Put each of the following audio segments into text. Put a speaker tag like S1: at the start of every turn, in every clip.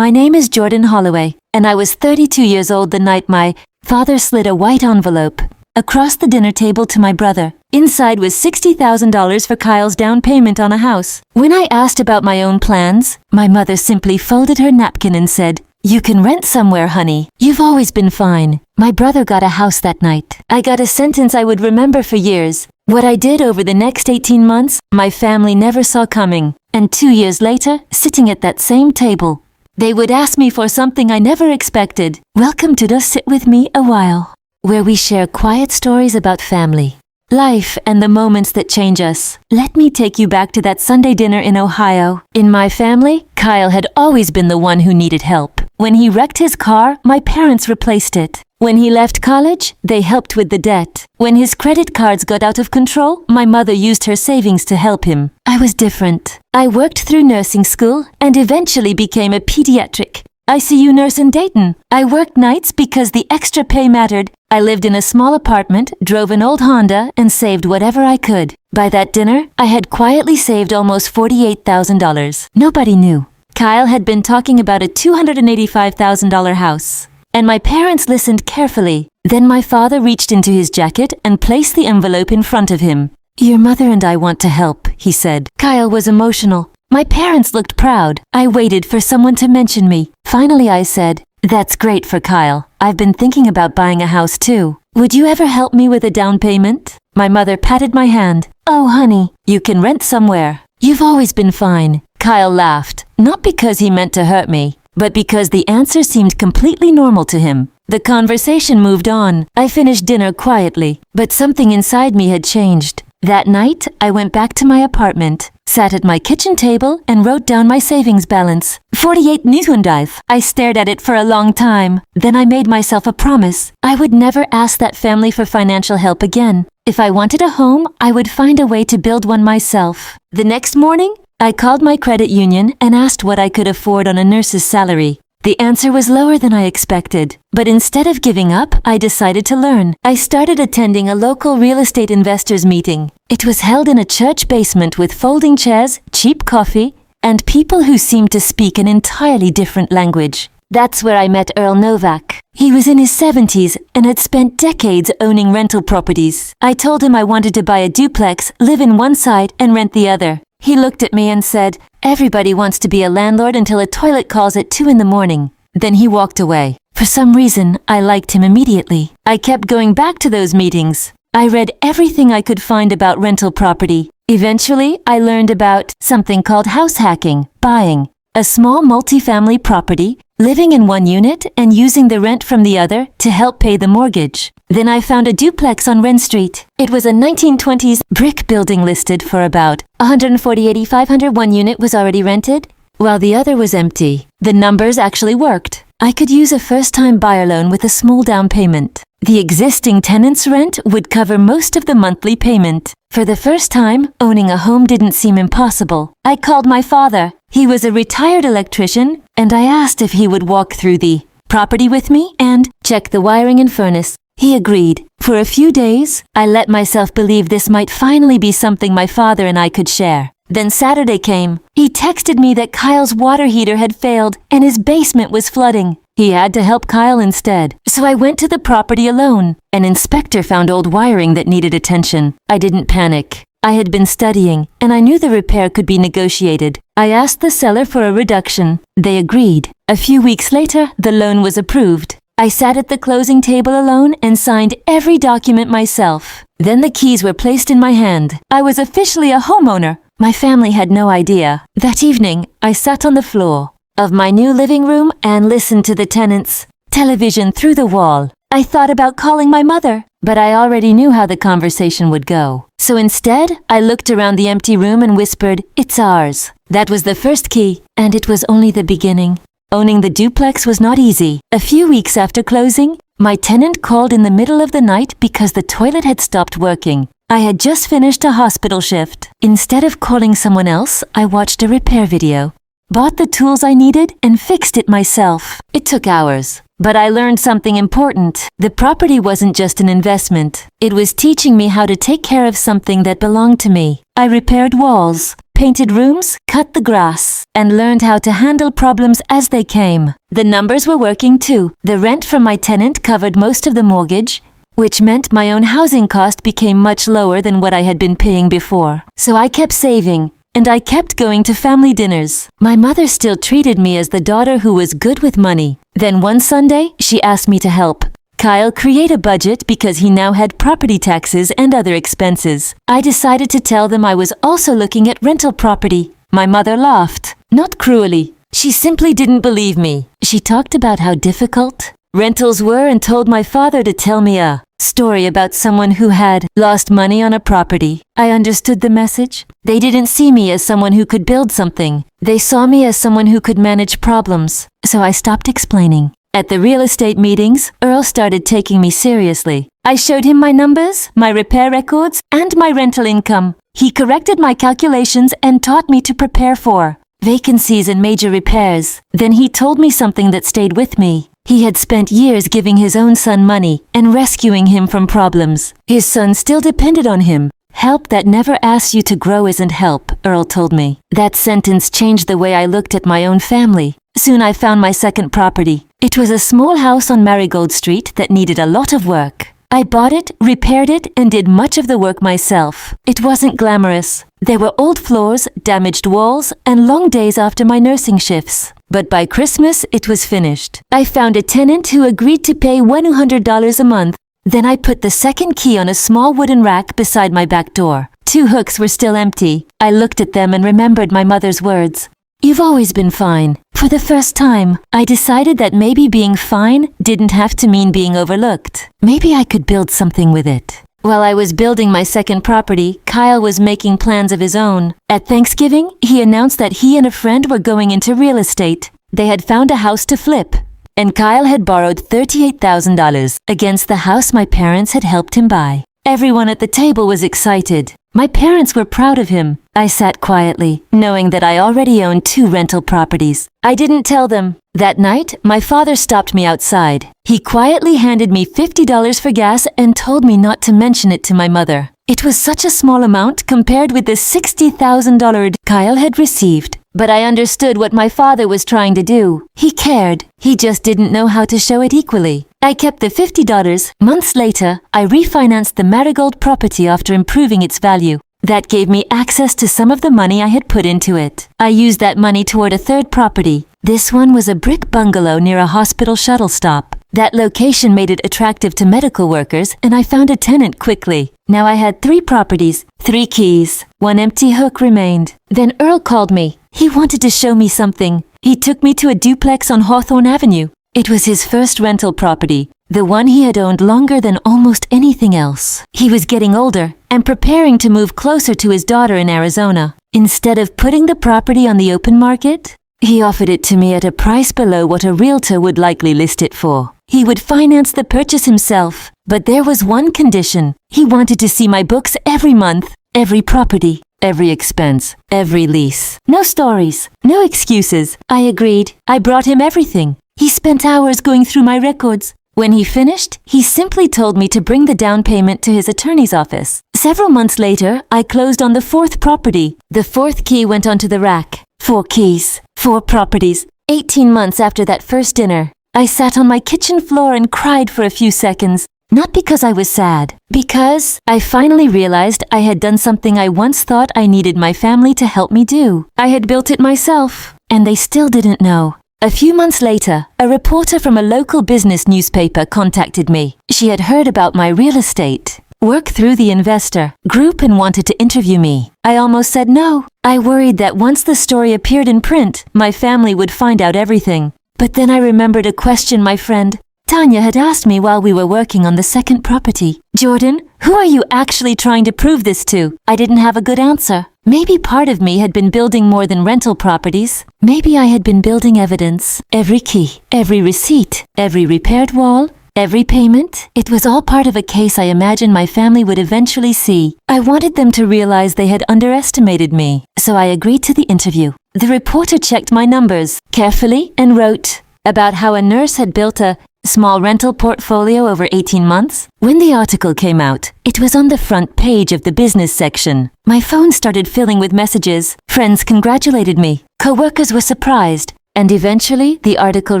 S1: My name is Jordan Holloway, and I was 32 years old the night my father slid a white envelope across the dinner table to my brother. Inside was $60,000 for Kyle's down payment on a house. When I asked about my own plans, my mother simply folded her napkin and said, "You can rent somewhere, honey. You've always been fine." My brother got a house that night. I got a sentence I would remember for years. What I did over the next 18 months, my family never saw coming. And 2 years later, sitting at that same table, they would ask me for something I never expected. Welcome to Just Sit With Me a While, where we share quiet stories about family, life, and the moments that change us. Let me take you back to that Sunday dinner in Ohio. In my family, Kyle had always been the one who needed help. When he wrecked his car, my parents replaced it. When he left college, they helped with the debt. When his credit cards got out of control, my mother used her savings to help him. I was different. I worked through nursing school and eventually became a pediatric ICU nurse in Dayton. I worked nights because the extra pay mattered. I lived in a small apartment, drove an old Honda, and saved whatever I could. By that dinner, I had quietly saved almost $48,000. Nobody knew. Kyle had been talking about a $285,000 house, and my parents listened carefully. Then my father reached into his jacket and placed the envelope in front of him. "Your mother and I want to help," he said. Kyle was emotional. My parents looked proud. I waited for someone to mention me. Finally, I said, "That's great for Kyle. I've been thinking about buying a house too. Would you ever help me with a down payment?" My mother patted my hand. "Oh, honey, you can rent somewhere. You've always been fine." Kyle laughed, not because he meant to hurt me, but because the answer seemed completely normal to him. The conversation moved on. I finished dinner quietly, but something inside me had changed. That night, I went back to my apartment, sat at my kitchen table, and wrote down my savings balance. 48 Newtondive. I stared at it for a long time. Then I made myself a promise. I would never ask that family for financial help again. If I wanted a home, I would find a way to build one myself. The next morning, I called my credit union and asked what I could afford on a nurse's salary. The answer was lower than I expected, but instead of giving up, I decided to learn. I started attending a local real estate investors meeting. It was held in a church basement with folding chairs, cheap coffee, and people who seemed to speak an entirely different language. That's where I met Earl Novak. He was in his 70s and had spent decades owning rental properties. I told him I wanted to buy a duplex, live in one side, and rent the other. He looked at me and said, "Everybody wants to be a landlord until a toilet calls at 2 in the morning." Then he walked away. For some reason, I liked him immediately. I kept going back to those meetings. I read everything I could find about rental property. Eventually, I learned about something called house hacking, buying a small multifamily property, living in one unit and using the rent from the other to help pay the mortgage. Then I found a duplex on Wren Street. It was a 1920s brick building listed for about $148,500. One unit was already rented, while the other was empty. The numbers actually worked. I could use a first-time buyer loan with a small down payment. The existing tenant's rent would cover most of the monthly payment. For the first time, owning a home didn't seem impossible. I called my father. He was a retired electrician, and I asked if he would walk through the property with me and check the wiring and furnace. He agreed. For a few days, I let myself believe this might finally be something my father and I could share. Then Saturday came. He texted me that Kyle's water heater had failed and his basement was flooding. He had to help Kyle instead. So I went to the property alone. An inspector found old wiring that needed attention. I didn't panic. I had been studying, and I knew the repair could be negotiated. I asked the seller for a reduction. They agreed. A few weeks later, the loan was approved. I sat at the closing table alone and signed every document myself. Then the keys were placed in my hand. I was officially a homeowner. My family had no idea. That evening, I sat on the floor of my new living room and listened to the tenants' television through the wall. I thought about calling my mother, but I already knew how the conversation would go. So instead, I looked around the empty room and whispered, "It's ours." That was the first key, and it was only the beginning. Owning the duplex was not easy. A few weeks after closing, my tenant called in the middle of the night because the toilet had stopped working. I had just finished a hospital shift. Instead of calling someone else, I watched a repair video, bought the tools I needed, and fixed it myself. It took hours, but I learned something important. The property wasn't just an investment. It was teaching me how to take care of something that belonged to me. I repaired walls, painted rooms, cut the grass, and learned how to handle problems as they came. The numbers were working too. The rent from my tenant covered most of the mortgage, which meant my own housing cost became much lower than what I had been paying before. So I kept saving, and I kept going to family dinners. My mother still treated me as the daughter who was good with money. Then one Sunday, she asked me to help Kyle create a budget because he now had property taxes and other expenses. I decided to tell them I was also looking at rental property. My mother laughed, not cruelly. She simply didn't believe me. She talked about how difficult rentals were and told my father to tell me a story about someone who had lost money on a property. I understood the message. They didn't see me as someone who could build something. They saw me as someone who could manage problems. So I stopped explaining. At the real estate meetings, Earl started taking me seriously. I showed him my numbers, my repair records, and my rental income. He corrected my calculations and taught me to prepare for vacancies and major repairs. Then he told me something that stayed with me. He had spent years giving his own son money and rescuing him from problems. His son still depended on him. Help that never asks you to grow isn't help, Earl told me. That sentence changed the way I looked at my own family. Soon I found my second property. It was a small house on Marigold Street that needed a lot of work. I bought it, repaired it, and did much of the work myself. It wasn't glamorous. There were old floors, damaged walls, and long days after my nursing shifts. But by Christmas, it was finished. I found a tenant who agreed to pay $100 a month. Then I put the second key on a small wooden rack beside my back door. 2 hooks were still empty. I looked at them and remembered my mother's words. You've always been fine. For the first time, I decided that maybe being fine didn't have to mean being overlooked. Maybe I could build something with it. While I was building my second property, Kyle was making plans of his own. At Thanksgiving, he announced that he and a friend were going into real estate. They had found a house to flip, and Kyle had borrowed $38,000 against the house my parents had helped him buy. Everyone at the table was excited. My parents were proud of him. I sat quietly, knowing that I already owned 2 rental properties. I didn't tell them. That night, my father stopped me outside. He quietly handed me $50 for gas and told me not to mention it to my mother. It was such a small amount compared with the $60,000 Kyle had received. But I understood what my father was trying to do. He cared. He just didn't know how to show it equally. I kept the $50. Months later, I refinanced the Marigold property after improving its value. That gave me access to some of the money I had put into it. I used that money toward a third property. This one was a brick bungalow near a hospital shuttle stop. That location made it attractive to medical workers, and I found a tenant quickly. Now I had 3 properties, 3 keys. 1 empty hook remained. Then Earl called me. He wanted to show me something. He took me to a duplex on Hawthorne Avenue. It was his first rental property, the one he had owned longer than almost anything else. He was getting older and preparing to move closer to his daughter in Arizona. Instead of putting the property on the open market, he offered it to me at a price below what a realtor would likely list it for. He would finance the purchase himself, but there was one condition. He wanted to see my books every month, every property, every expense, every lease. No stories, no excuses. I agreed. I brought him everything. He spent hours going through my records. When he finished, he simply told me to bring the down payment to his attorney's office. Several months later, I closed on the 4th property. The 4th key went onto the rack. 4 keys, 4 properties. 18 months after that first dinner, I sat on my kitchen floor and cried for a few seconds. Not because I was sad, because I finally realized I had done something I once thought I needed my family to help me do. I had built it myself, and they still didn't know. A few months later, a reporter from a local business newspaper contacted me. She had heard about my real estate work through the investor group and wanted to interview me. I almost said no. I worried that once the story appeared in print, my family would find out everything. But then I remembered a question my friend Tanya had asked me while we were working on the second property. Jordan, who are you actually trying to prove this to? I didn't have a good answer. Maybe part of me had been building more than rental properties. Maybe I had been building evidence. Every key, every receipt, every repaired wall, every payment. It was all part of a case I imagined my family would eventually see. I wanted them to realize they had underestimated me. So I agreed to the interview. The reporter checked my numbers carefully and wrote about how a nurse had built a Small rental portfolio over 18 months? When the article came out, it was on the front page of the business section. My phone started filling with messages. Friends congratulated me. Coworkers were surprised. And eventually, the article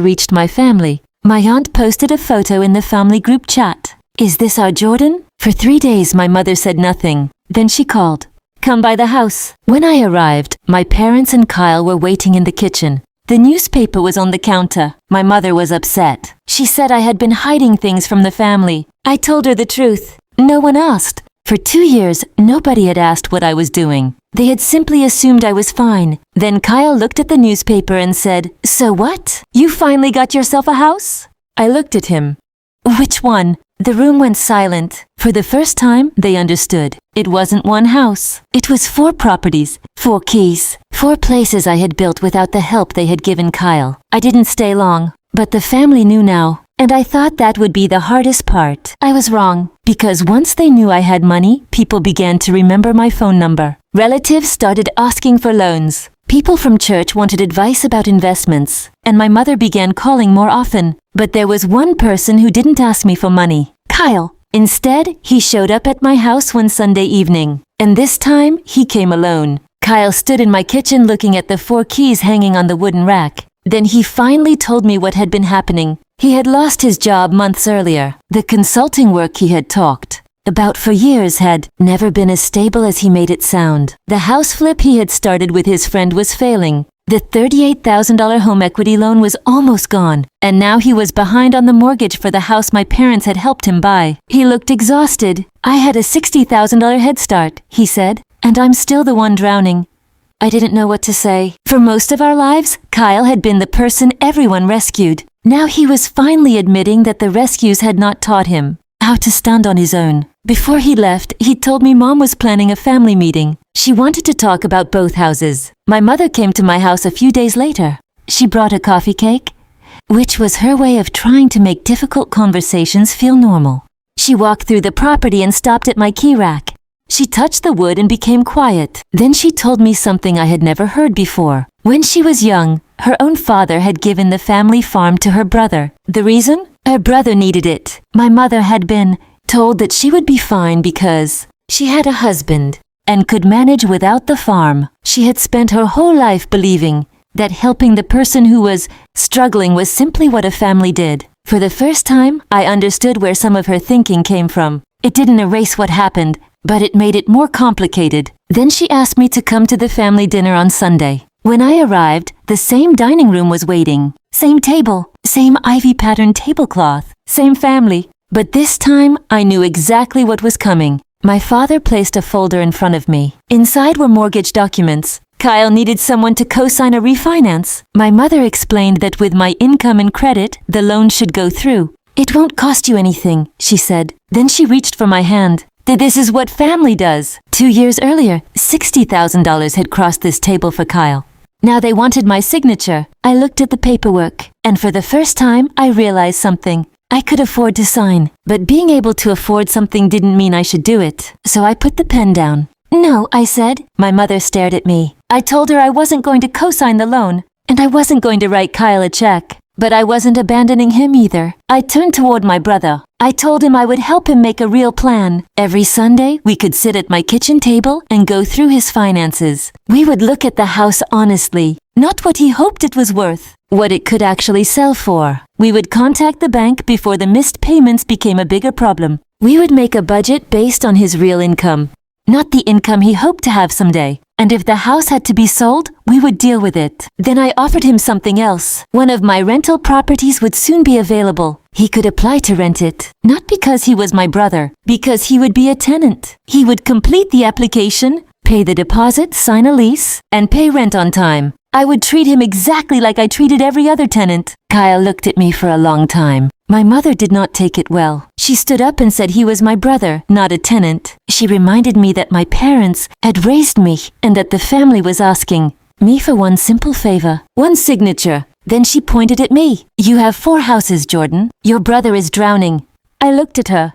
S1: reached my family. My aunt posted a photo in the family group chat. Is this our Jordan? For 3 days, my mother said nothing. Then she called. Come by the house. When I arrived, my parents and Kyle were waiting in the kitchen. The newspaper was on the counter. My mother was upset. She said I had been hiding things from the family. I told her the truth. No one asked. For 2 years, nobody had asked what I was doing. They had simply assumed I was fine. Then Kyle looked at the newspaper and said, So what? You finally got yourself a house? I looked at him. Which one? The room went silent. For the first time, they understood. It wasn't one house. It was 4 properties, 4 keys, 4 places I had built without the help they had given Kyle. I didn't stay long, but the family knew now. And I thought that would be the hardest part. I was wrong, because once they knew I had money, people began to remember my phone number. Relatives started asking for loans. People from church wanted advice about investments, and my mother began calling more often. But there was one person who didn't ask me for money. Kyle. Instead, he showed up at my house one Sunday evening. And this time, he came alone. Kyle stood in my kitchen looking at the 4 keys hanging on the wooden rack. Then he finally told me what had been happening. He had lost his job months earlier. The consulting work he had talked about for years had never been as stable as he made it sound. The house flip he had started with his friend was failing. The $38,000 home equity loan was almost gone, and now he was behind on the mortgage for the house my parents had helped him buy. He looked exhausted. I had a $60,000 head start, he said, and I'm still the one drowning. I didn't know what to say. For most of our lives, Kyle had been the person everyone rescued. Now he was finally admitting that the rescues had not taught him how to stand on his own. Before he left, he told me Mom was planning a family meeting. She wanted to talk about both houses. My mother came to my house a few days later. She brought a coffee cake, which was her way of trying to make difficult conversations feel normal. She walked through the property and stopped at my key rack. She touched the wood and became quiet. Then she told me something I had never heard before. When she was young, her own father had given the family farm to her brother. The reason? Her brother needed it. My mother had been told that she would be fine because she had a husband and could manage without the farm. She had spent her whole life believing that helping the person who was struggling was simply what a family did. For the first time, I understood where some of her thinking came from. It didn't erase what happened, but it made it more complicated. Then she asked me to come to the family dinner on Sunday. When I arrived, the same dining room was waiting. Same table, same ivy-patterned tablecloth, same family. But this time, I knew exactly what was coming. My father placed a folder in front of me. Inside were mortgage documents. Kyle needed someone to co-sign a refinance. My mother explained that with my income and credit, the loan should go through. It won't cost you anything, she said. Then she reached for my hand. This is what family does. 2 years earlier, $60,000 had crossed this table for Kyle. Now they wanted my signature. I looked at the paperwork, and for the first time, I realized something. I could afford to sign, but being able to afford something didn't mean I should do it. So I put the pen down. No, I said. My mother stared at me. I told her I wasn't going to co-sign the loan, and I wasn't going to write Kyle a check. But I wasn't abandoning him either. I turned toward my brother. I told him I would help him make a real plan. Every Sunday, we could sit at my kitchen table and go through his finances. We would look at the house honestly, not what he hoped it was worth, what it could actually sell for. We would contact the bank before the missed payments became a bigger problem. We would make a budget based on his real income, not the income he hoped to have someday. And if the house had to be sold, we would deal with it. Then I offered him something else. One of my rental properties would soon be available. He could apply to rent it. Not because he was my brother, because he would be a tenant. He would complete the application, pay the deposit, sign a lease, and pay rent on time. I would treat him exactly like I treated every other tenant. Kyle looked at me for a long time. My mother did not take it well. She stood up and said he was my brother, not a tenant. She reminded me that my parents had raised me and that the family was asking me for one simple favor, one signature. Then she pointed at me. You have 4 houses, Jordan. Your brother is drowning. I looked at her.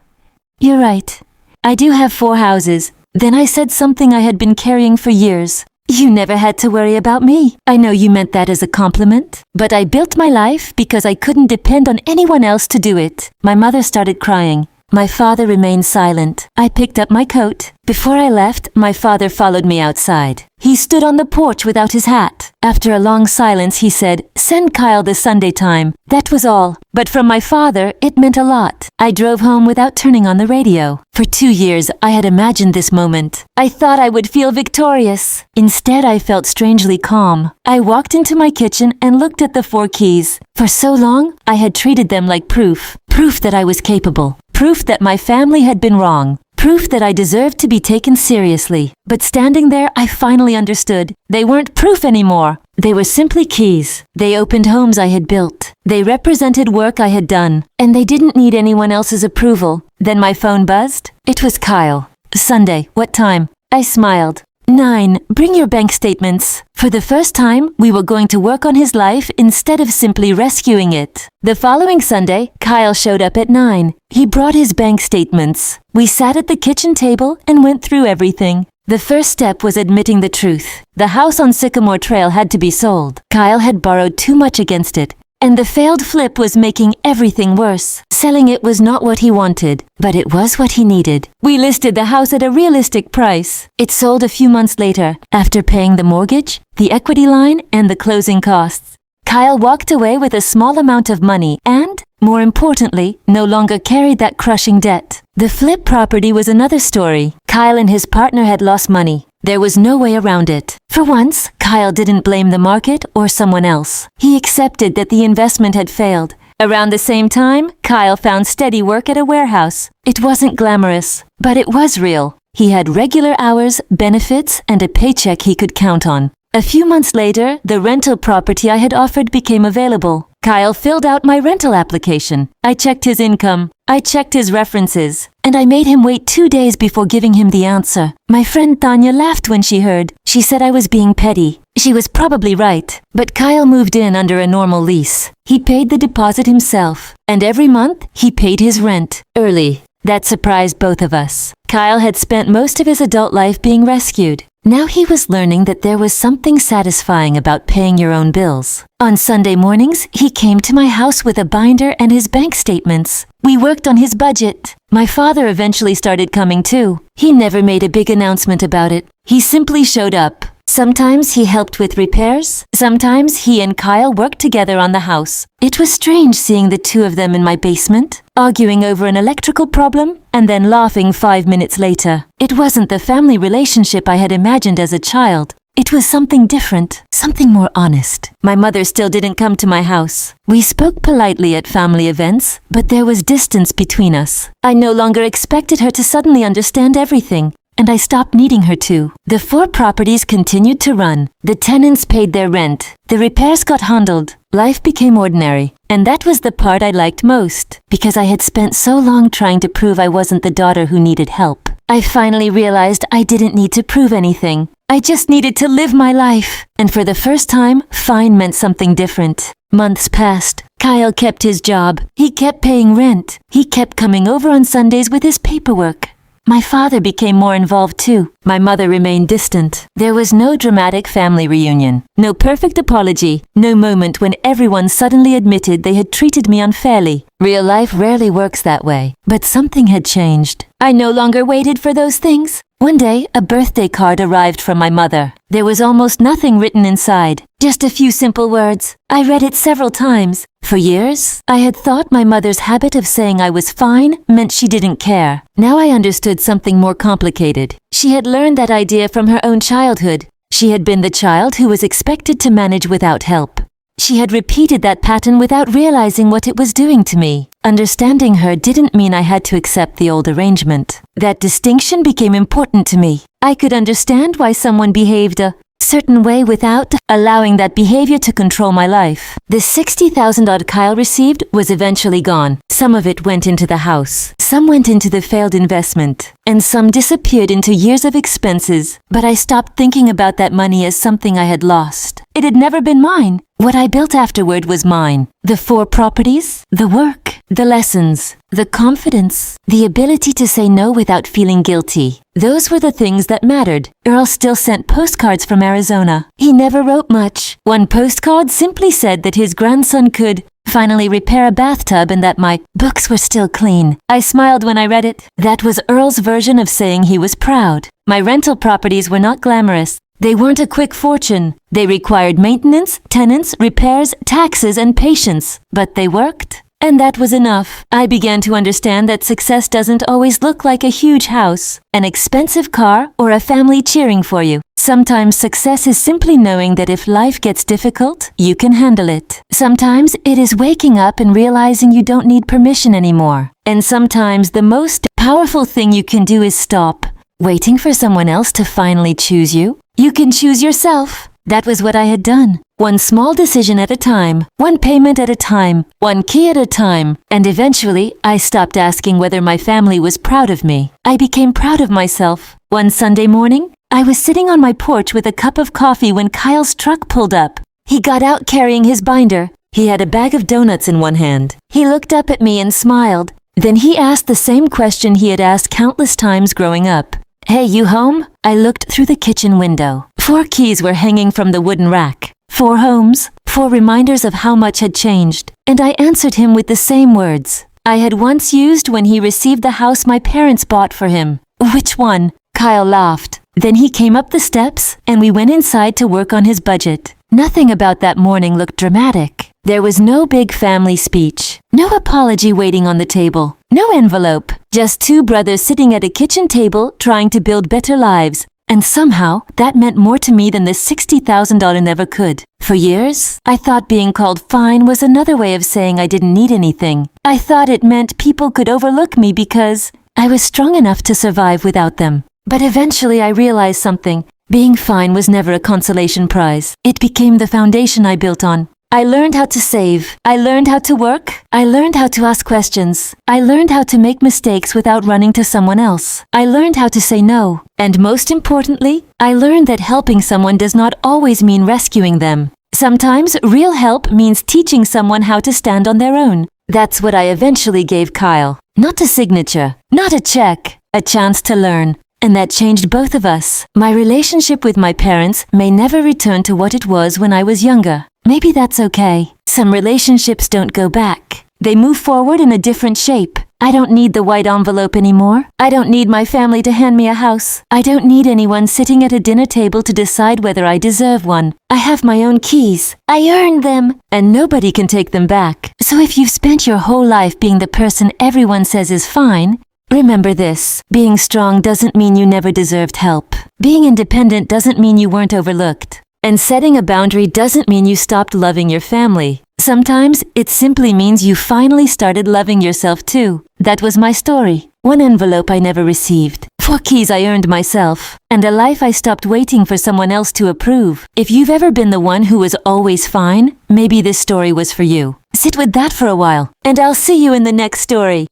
S1: You're right. I do have 4 houses. Then I said something I had been carrying for years. You never had to worry about me. I know you meant that as a compliment, but I built my life because I couldn't depend on anyone else to do it." My mother started crying. My father remained silent. I picked up my coat. Before I left, my father followed me outside. He stood on the porch without his hat. After a long silence, he said, "Send Kyle the Sunday time." That was all. But from my father, it meant a lot. I drove home without turning on the radio. For 2 years, I had imagined this moment. I thought I would feel victorious. Instead, I felt strangely calm. I walked into my kitchen and looked at the 4 keys. For so long, I had treated them like proof. Proof that I was capable. Proof that my family had been wrong. Proof that I deserved to be taken seriously. But standing there, I finally understood. They weren't proof anymore. They were simply keys. They opened homes I had built. They represented work I had done. And they didn't need anyone else's approval. Then my phone buzzed. It was Kyle. "Sunday, what time?" I smiled. 9. Bring your bank statements. For the first time, we were going to work on his life instead of simply rescuing it. The following Sunday, Kyle showed up at 9. He brought his bank statements. We sat at the kitchen table and went through everything. The first step was admitting the truth. The house on Sycamore Trail had to be sold. Kyle had borrowed too much against it. And the failed flip was making everything worse. Selling it was not what he wanted, but it was what he needed. We listed the house at a realistic price. It sold a few months later, after paying the mortgage, the equity line, and the closing costs. Kyle walked away with a small amount of money and, more importantly, no longer carried that crushing debt. The flip property was another story. Kyle and his partner had lost money. There was no way around it. For once, Kyle didn't blame the market or someone else. He accepted that the investment had failed. Around the same time, Kyle found steady work at a warehouse. It wasn't glamorous, but it was real. He had regular hours, benefits, and a paycheck he could count on. A few months later, the rental property I had offered became available. Kyle filled out my rental application. I checked his income. I checked his references. And I made him wait 2 days before giving him the answer. My friend Tanya laughed when she heard. She said I was being petty. She was probably right. But Kyle moved in under a normal lease. He paid the deposit himself. And every month, he paid his rent early. That surprised both of us. Kyle had spent most of his adult life being rescued. Now he was learning that there was something satisfying about paying your own bills. On Sunday mornings, he came to my house with a binder and his bank statements. We worked on his budget. My father eventually started coming too. He never made a big announcement about it. He simply showed up. Sometimes he helped with repairs. Sometimes he and Kyle worked together on the house. It was strange seeing the two of them in my basement, arguing over an electrical problem and then laughing 5 minutes later. It wasn't the family relationship I had imagined as a child. It was something different, something more honest. My mother still didn't come to my house. We spoke politely at family events, but there was distance between us. I no longer expected her to suddenly understand everything. And I stopped needing her to. The 4 properties continued to run. The tenants paid their rent. The repairs got handled. Life became ordinary. And that was the part I liked most, because I had spent so long trying to prove I wasn't the daughter who needed help. I finally realized I didn't need to prove anything. I just needed to live my life. And for the first time, fine meant something different. Months passed. Kyle kept his job. He kept paying rent. He kept coming over on Sundays with his paperwork. My father became more involved too. My mother remained distant. There was no dramatic family reunion. No perfect apology. No moment when everyone suddenly admitted they had treated me unfairly. Real life rarely works that way. But something had changed. I no longer waited for those things. One day, a birthday card arrived from my mother. There was almost nothing written inside. Just a few simple words. I read it several times. For years, I had thought my mother's habit of saying I was fine meant she didn't care. Now I understood something more complicated. She had learned that idea from her own childhood. She had been the child who was expected to manage without help. She had repeated that pattern without realizing what it was doing to me. Understanding her didn't mean I had to accept the old arrangement. That distinction became important to me. I could understand why someone behaved a certain way without allowing that behavior to control my life. The $60,000 Kyle received was eventually gone. Some of it went into the house. Some went into the failed investment. And some disappeared into years of expenses. But I stopped thinking about that money as something I had lost. It had never been mine. What I built afterward was mine. The 4 properties, the work, The lessons, the confidence, the ability to say no without feeling guilty. Those were the things that mattered. Earl still sent postcards from Arizona. He never wrote much. One postcard simply said that his grandson could finally repair a bathtub and that my books were still clean. I smiled when I read it. That was Earl's version of saying he was proud. My rental properties were not glamorous. They weren't a quick fortune. They required maintenance, tenants, repairs, taxes, and patience. But they worked. And that was enough. I began to understand that success doesn't always look like a huge house, an expensive car, or a family cheering for you. Sometimes success is simply knowing that if life gets difficult, you can handle it. Sometimes it is waking up and realizing you don't need permission anymore. And sometimes the most powerful thing you can do is stop, waiting for someone else to finally choose you. You can choose yourself. That was what I had done. One small decision at a time, one payment at a time, one key at a time, and eventually I stopped asking whether my family was proud of me. I became proud of myself. One Sunday morning, I was sitting on my porch with a cup of coffee when Kyle's truck pulled up. He got out carrying his binder. He had a bag of donuts in one hand. He looked up at me and smiled. Then he asked the same question he had asked countless times growing up. "Hey, you home?" I looked through the kitchen window. 4 keys were hanging from the wooden rack. 4 homes, 4 reminders of how much had changed. And I answered him with the same words I had once used when he received the house my parents bought for him. "Which one?" Kyle laughed. Then he came up the steps, and we went inside to work on his budget. Nothing about that morning looked dramatic. There was no big family speech, no apology waiting on the table, no envelope, just 2 brothers sitting at a kitchen table trying to build better lives. And somehow, that meant more to me than the $60,000 never could. For years, I thought being called fine was another way of saying I didn't need anything. I thought it meant people could overlook me because I was strong enough to survive without them. But eventually I realized something. Being fine was never a consolation prize. It became the foundation I built on. I learned how to save. I learned how to work. I learned how to ask questions. I learned how to make mistakes without running to someone else. I learned how to say no. And most importantly, I learned that helping someone does not always mean rescuing them. Sometimes real help means teaching someone how to stand on their own. That's what I eventually gave Kyle. Not a signature, not a check, a chance to learn. And that changed both of us. My relationship with my parents may never return to what it was when I was younger. Maybe that's okay. Some relationships don't go back. They move forward in a different shape. I don't need the white envelope anymore. I don't need my family to hand me a house. I don't need anyone sitting at a dinner table to decide whether I deserve one. I have my own keys. I earned them. And nobody can take them back. So if you've spent your whole life being the person everyone says is fine, remember this. Being strong doesn't mean you never deserved help. Being independent doesn't mean you weren't overlooked. And setting a boundary doesn't mean you stopped loving your family. Sometimes it simply means you finally started loving yourself too. That was my story. 1 envelope I never received. 4 keys I earned myself. And a life I stopped waiting for someone else to approve. If you've ever been the one who was always fine, maybe this story was for you. Sit with that for a while, and I'll see you in the next story.